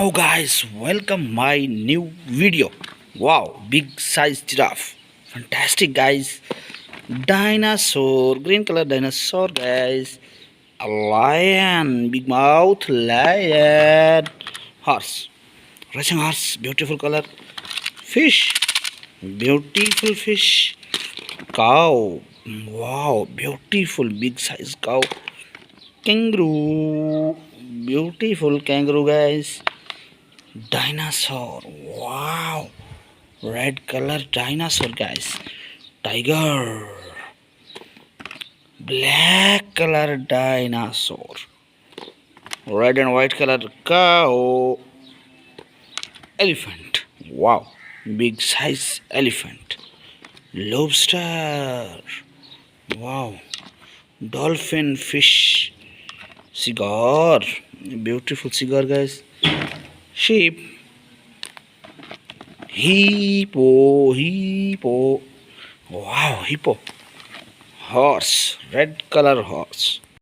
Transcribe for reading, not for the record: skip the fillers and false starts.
Wow guys, welcome my new video. Wow, big size giraffe. Fantastic guys. Dinosaur, green color dinosaur guys. A lion, big mouth lion. Horse, racing horse, beautiful color. Fish, beautiful fish. Cow, wow, beautiful big size cow. Kangaroo, beautiful kangaroo guys. Dinosaur, wow, red color dinosaur guys. Tiger, black color dinosaur. Red and white color cow. Elephant, wow, big size elephant. Lobster, wow, dolphin fish. Cigar, beautiful cigar guys. Sheep, hippo, wow, hippo. Horse, red color horse.